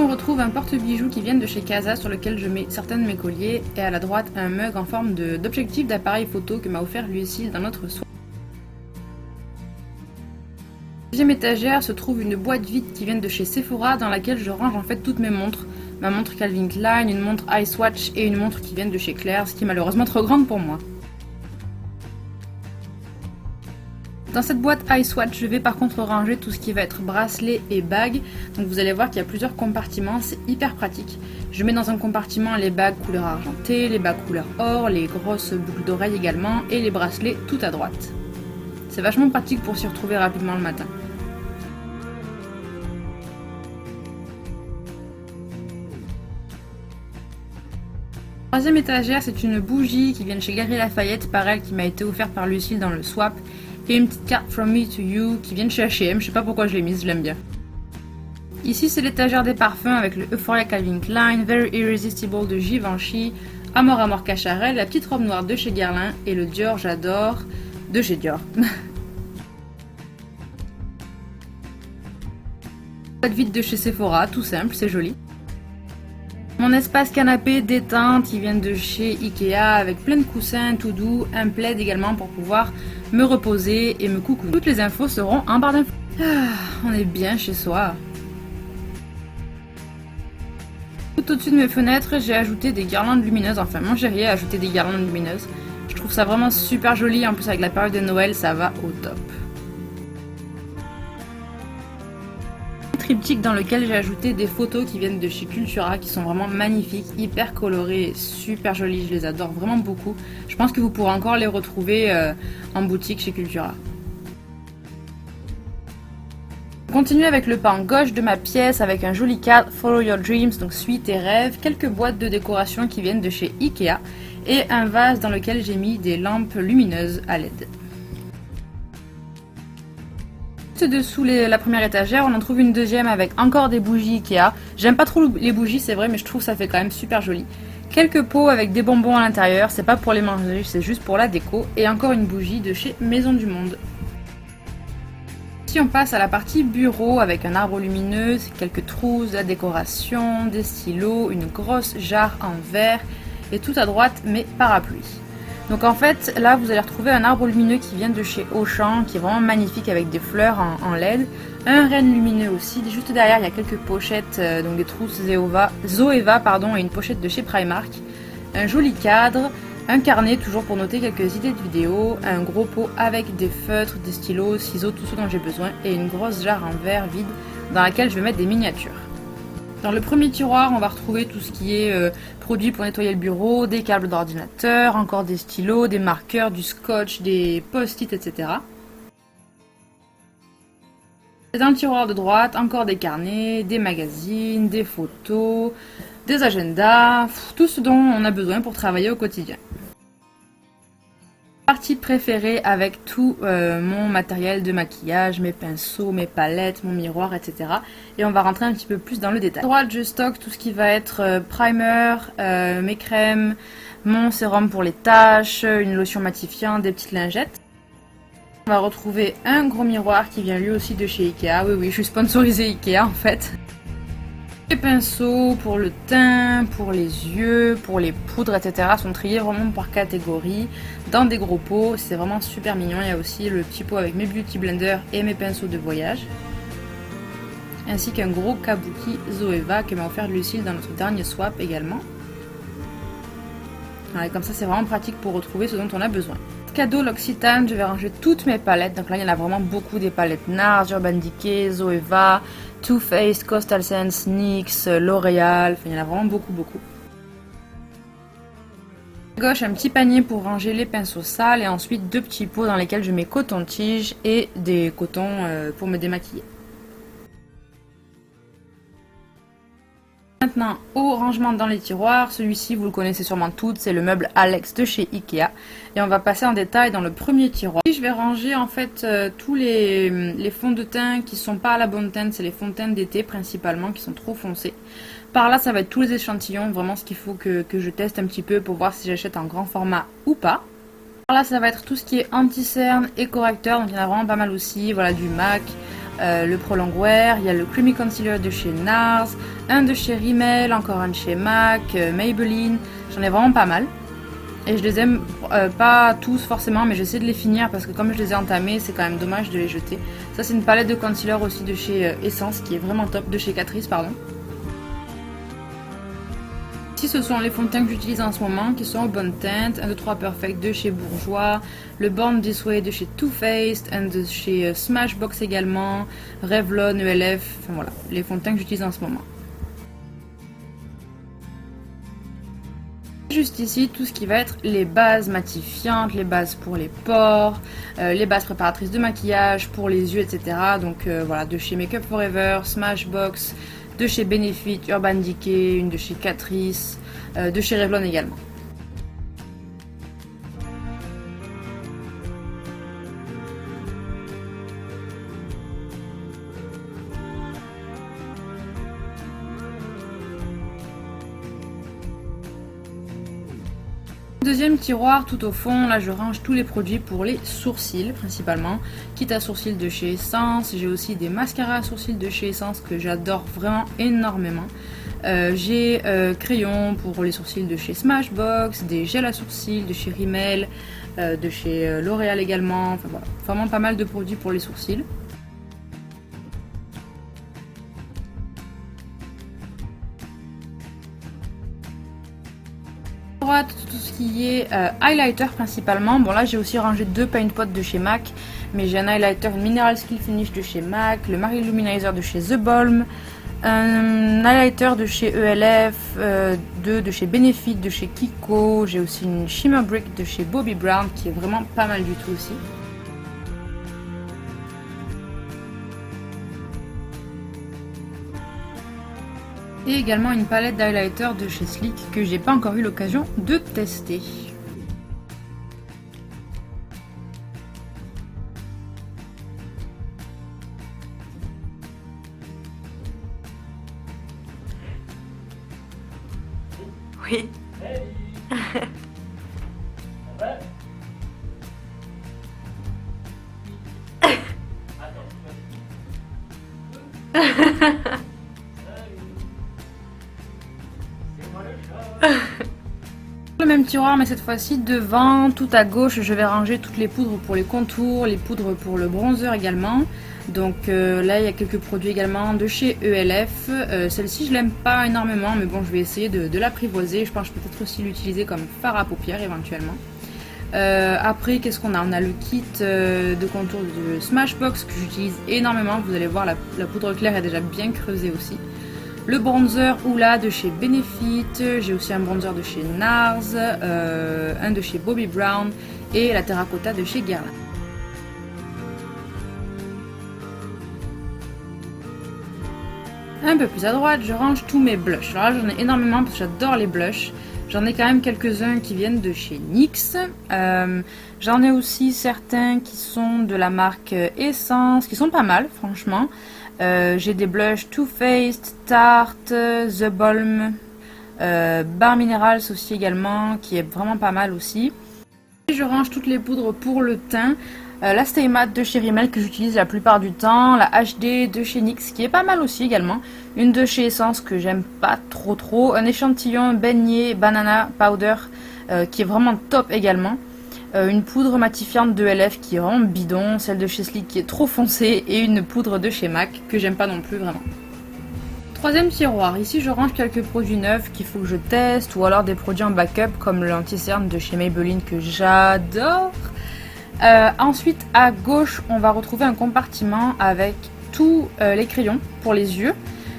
on retrouve un porte-bijoux qui vient de chez Casa sur lequel je mets certains de mes colliers et à la droite un mug en forme d'objectif d'appareil photo que m'a offert Lucille dans notre soirée. Deuxième étagère se trouve une boîte vide qui vient de chez Sephora dans laquelle je range en fait toutes mes montres. Ma montre Calvin Klein, une montre Icewatch et une montre qui viennent de chez Claire's qui est malheureusement trop grande pour moi. Dans cette boîte Icewatch, je vais par contre ranger tout ce qui va être bracelet et bagues. Donc vous allez voir qu'il y a plusieurs compartiments, c'est hyper pratique. Je mets dans un compartiment les bagues couleur argentée, les bagues couleur or, les grosses boucles d'oreilles également et les bracelets tout à droite. C'est vachement pratique pour s'y retrouver rapidement le matin. Troisième étagère, c'est une bougie qui vient de chez Galeries Lafayette, pareil, qui m'a été offerte par Lucille dans le swap. Et une petite carte From Me to You qui vient de chez H&M, je sais pas pourquoi je l'ai mise, je l'aime bien. Ici c'est l'étagère des parfums avec le Euphoria Calvin Klein, Very Irresistible de Givenchy, Amor Amor Cacharel, la petite robe noire de chez Guerlain et le Dior J'adore de chez Dior. Boîte vide de chez Sephora, tout simple, c'est joli. Mon espace canapé détente qui vient de chez Ikea avec plein de coussins tout doux, un plaid également pour pouvoir me reposer et me coucouner. Toutes les infos seront en barre d'infos. On est bien chez soi. Tout au-dessus de mes fenêtres, j'ai ajouté des guirlandes lumineuses. Enfin, mon chéri a ajouté des guirlandes lumineuses. Je trouve ça vraiment super joli. En plus, avec la période de Noël, ça va au top. Triptyque dans lequel j'ai ajouté des photos qui viennent de chez Cultura qui sont vraiment magnifiques, hyper colorées, super jolies, je les adore vraiment beaucoup. Je pense que vous pourrez encore les retrouver en boutique chez Cultura. Je continue avec le pan gauche de ma pièce avec un joli cadre Follow Your Dreams, donc suis tes rêves, quelques boîtes de décoration qui viennent de chez Ikea et un vase dans lequel j'ai mis des lampes lumineuses à LED. Dessous la première étagère, on en trouve une deuxième avec encore des bougies Ikea. J'aime pas trop les bougies, c'est vrai, mais je trouve que ça fait quand même super joli. Quelques pots avec des bonbons à l'intérieur, c'est pas pour les manger, c'est juste pour la déco. Et encore une bougie de chez Maison du Monde. Ici on passe à la partie bureau avec un arbre lumineux, quelques trousses, de la décoration, des stylos, une grosse jarre en verre et tout à droite mes parapluies. Donc en fait, là vous allez retrouver un arbre lumineux qui vient de chez Auchan, qui est vraiment magnifique avec des fleurs en LED. Un renne lumineux aussi, juste derrière il y a quelques pochettes, donc des trousses Zoeva et une pochette de chez Primark. Un joli cadre, un carnet toujours pour noter quelques idées de vidéos, un gros pot avec des feutres, des stylos, ciseaux, tout ce dont j'ai besoin, et une grosse jarre en verre vide dans laquelle je vais mettre des miniatures. Dans le premier tiroir, on va retrouver tout ce qui est produits pour nettoyer le bureau, des câbles d'ordinateur, encore des stylos, des marqueurs, du scotch, des post-it, etc. Dans le tiroir de droite, encore des carnets, des magazines, des photos, des agendas, tout ce dont on a besoin pour travailler au quotidien. Partie préférée avec tout mon matériel de maquillage, mes pinceaux, mes palettes, mon miroir, etc. Et on va rentrer un petit peu plus dans le détail. À droite, je stocke tout ce qui va être primer, mes crèmes, mon sérum pour les taches, une lotion matifiante, des petites lingettes. On va retrouver un gros miroir qui vient lui aussi de chez Ikea. Oui, je suis sponsorisée Ikea en fait. Les pinceaux pour le teint, pour les yeux, pour les poudres, etc. sont triés vraiment par catégorie dans des gros pots. C'est vraiment super mignon. Il y a aussi le petit pot avec mes beauty blenders et mes pinceaux de voyage. Ainsi qu'un gros kabuki Zoeva que m'a offert Lucille dans notre dernier swap également. Et comme ça c'est vraiment pratique pour retrouver ce dont on a besoin. Cadeau L'Occitane, je vais ranger toutes mes palettes. Donc là il y en a vraiment beaucoup, des palettes NARS, Urban Decay, Zoeva, Too Faced, Coastal Scents, NYX, L'Oréal, enfin il y en a vraiment beaucoup. À gauche un petit panier pour ranger les pinceaux sales et ensuite deux petits pots dans lesquels je mets coton-tige et des cotons pour me démaquiller. Maintenant au rangement dans les tiroirs, celui-ci vous le connaissez sûrement toutes, c'est le meuble Alex de chez Ikea et on va passer en détail dans le premier tiroir. Je vais ranger en fait tous les fonds de teint qui sont pas à la bonne teinte, c'est les fonds de teint d'été principalement qui sont trop foncés. Par là ça va être tous les échantillons, vraiment ce qu'il faut que je teste un petit peu pour voir si j'achète en grand format ou pas. Par là ça va être tout ce qui est anti-cerne et correcteur, donc il y en a vraiment pas mal aussi, voilà du MAC. le Pro Longwear, il y a le Creamy Concealer de chez NARS, un de chez Rimmel, encore un de chez MAC, Maybelline, j'en ai vraiment pas mal. Et je les aime pas tous forcément, mais j'essaie de les finir parce que comme je les ai entamés, c'est quand même dommage de les jeter. Ça c'est une palette de concealer aussi de chez Essence qui est vraiment top, de chez Catrice pardon. Ici ce sont les fonds de teint que j'utilise en ce moment qui sont aux bonnes teintes, 1, 2, 3 Perfect de chez Bourjois, le Born This Way de chez Too Faced, un de chez Smashbox également, Revlon, ELF, enfin voilà, les fonds de teint que j'utilise en ce moment. Juste ici, tout ce qui va être les bases matifiantes, les bases pour les pores, les bases préparatrices de maquillage pour les yeux, etc. Donc voilà, de chez Make Up Forever, Smashbox, de chez Benefit, Urban Decay, une de chez Catrice, de chez Revlon également. Deuxième tiroir tout au fond, là je range tous les produits pour les sourcils principalement, quitte à sourcils de chez Essence. J'ai aussi des mascaras à sourcils de chez Essence que j'adore vraiment énormément. J'ai crayons pour les sourcils de chez Smashbox, des gels à sourcils de chez Rimmel, de chez L'Oréal également, enfin voilà, vraiment pas mal de produits pour les sourcils. Tout ce qui est highlighter principalement. Bon là j'ai aussi rangé 2 paint pots de chez MAC, mais j'ai un highlighter Mineral Skill Finish de chez MAC, le Marie Luminizer de chez The Balm, un highlighter de chez ELF, 2 de chez Benefit, de chez Kiko, j'ai aussi une Shimmer Brick de chez Bobbi Brown qui est vraiment pas mal du tout aussi. Et également une palette d'highlighter de chez Sleek que j'ai pas encore eu l'occasion de tester. Oui. Le même tiroir, mais cette fois-ci devant, tout à gauche, je vais ranger toutes les poudres pour les contours, les poudres pour le bronzer également. Donc là il y a quelques produits également de chez ELF. Celle-ci je l'aime pas énormément, mais bon je vais essayer de l'apprivoiser. Je pense que je peux peut-être aussi l'utiliser comme fard à paupières éventuellement. Après qu'est-ce qu'on a? On a le kit de contour de Smashbox que j'utilise énormément. Vous allez voir la poudre claire est déjà bien creusée aussi. Le bronzer Oula de chez Benefit, j'ai aussi un bronzer de chez NARS, un de chez Bobbi Brown et la terracotta de chez Guerlain. Un peu plus à droite, je range tous mes blushs. Alors là, j'en ai énormément parce que j'adore les blushs. J'en ai quand même quelques-uns qui viennent de chez NYX. J'en ai aussi certains qui sont de la marque Essence, qui sont pas mal, franchement. J'ai des blushs Too Faced, Tarte, The Balm, Bar Minerals aussi également, qui est vraiment pas mal aussi. Et je range toutes les poudres pour le teint. La Stay Matte de chez Rimmel que j'utilise la plupart du temps, la HD de chez NYX qui est pas mal aussi également, une de chez Essence que j'aime pas trop, un échantillon beignet banana powder qui est vraiment top également, une poudre matifiante de LF qui est vraiment bidon, celle de chez Sleek qui est trop foncée et une poudre de chez MAC que j'aime pas non plus vraiment. Troisième tiroir, ici je range quelques produits neufs qu'il faut que je teste ou alors des produits en backup comme l'anti-cerne de chez Maybelline que j'adore. Ensuite à gauche on va retrouver un compartiment avec tous les crayons pour les yeux,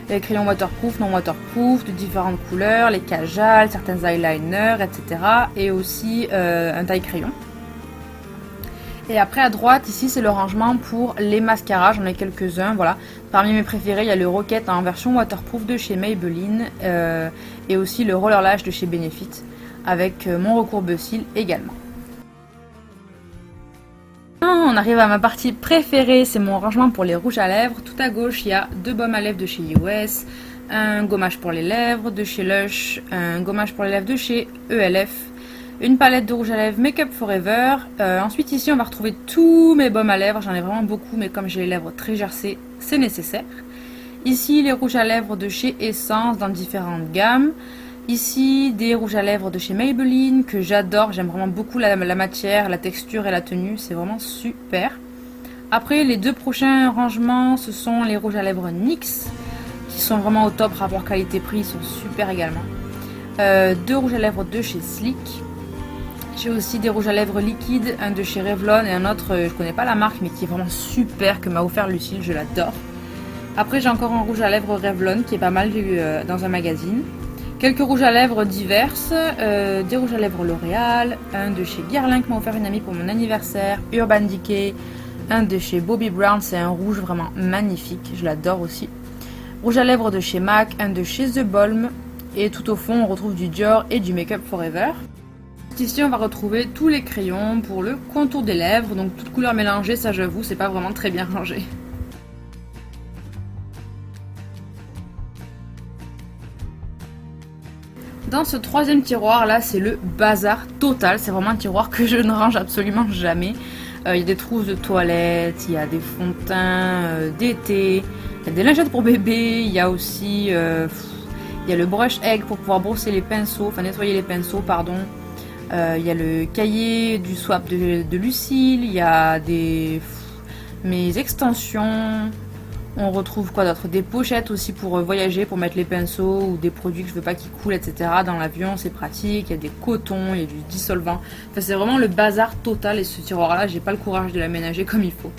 les crayons waterproof, non waterproof, de différentes couleurs, les kajals, certains eyeliners, etc. Et aussi un taille crayon. Et après à droite ici c'est le rangement pour les mascaras, j'en ai quelques-uns, voilà. Parmi mes préférés il y a le Rocket en version waterproof de chez Maybelline et aussi le Roller Lash de chez Benefit avec mon recourbe-cils également. On arrive à ma partie préférée, c'est mon rangement pour les rouges à lèvres. Tout à gauche, il y a 2 baumes à lèvres de chez US, un gommage pour les lèvres de chez Lush, un gommage pour les lèvres de chez ELF, une palette de rouge à lèvres Make Up Forever. Ensuite ici, on va retrouver tous mes baumes à lèvres. J'en ai vraiment beaucoup, mais comme j'ai les lèvres très gercées, c'est nécessaire. Ici, les rouges à lèvres de chez Essence dans différentes gammes. Ici, des rouges à lèvres de chez Maybelline que j'adore. J'aime vraiment beaucoup la matière, la texture et la tenue. C'est vraiment super. Après, les deux prochains rangements, ce sont les rouges à lèvres NYX qui sont vraiment au top. Rapport qualité-prix, ils sont super également. Deux rouges à lèvres de chez Sleek. J'ai aussi des rouges à lèvres liquides, un de chez Revlon et un autre, je connais pas la marque, mais qui est vraiment super, que m'a offert Lucille, je l'adore. Après, j'ai encore un rouge à lèvres Revlon qui est pas mal vu dans un magazine. Quelques rouges à lèvres diverses, des rouges à lèvres L'Oréal, un de chez Guerlain que m'a offert une amie pour mon anniversaire, Urban Decay, un de chez Bobbi Brown, c'est un rouge vraiment magnifique, je l'adore aussi. Rouge à lèvres de chez MAC, un de chez The Balm, et tout au fond on retrouve du Dior et du Make Up Forever. Ici on va retrouver tous les crayons pour le contour des lèvres, donc toutes couleurs mélangées, ça j'avoue c'est pas vraiment très bien rangé. Dans ce troisième tiroir là, c'est le bazar total, c'est vraiment un tiroir que je ne range absolument jamais. Il y a des trousses de toilette, il y a des fonds de teint d'été, il y a des lingettes pour bébé, il y a aussi il y a le brush egg pour pouvoir brosser les pinceaux, enfin nettoyer les pinceaux, pardon. Il y a le cahier du swap de Lucille, il y a mes extensions. On retrouve quoi d'autre? Des pochettes aussi pour voyager, pour mettre les pinceaux ou des produits que je veux pas qu'ils coulent, etc. Dans l'avion, c'est pratique. Il y a des cotons, il y a du dissolvant. Enfin, c'est vraiment le bazar total et ce tiroir-là, j'ai pas le courage de l'aménager comme il faut.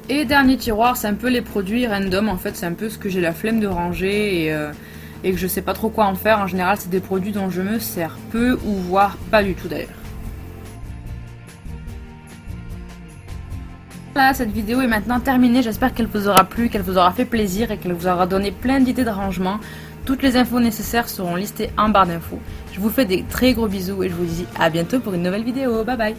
Et dernier tiroir, c'est un peu les produits random. En fait, c'est un peu ce que j'ai la flemme de ranger et que je sais pas trop quoi en faire. En général, c'est des produits dont je me sers peu ou voire pas du tout d'ailleurs. Voilà, cette vidéo est maintenant terminée, j'espère qu'elle vous aura plu, qu'elle vous aura fait plaisir et qu'elle vous aura donné plein d'idées de rangement. Toutes les infos nécessaires seront listées en barre d'infos. Je vous fais des très gros bisous et je vous dis à bientôt pour une nouvelle vidéo, bye bye.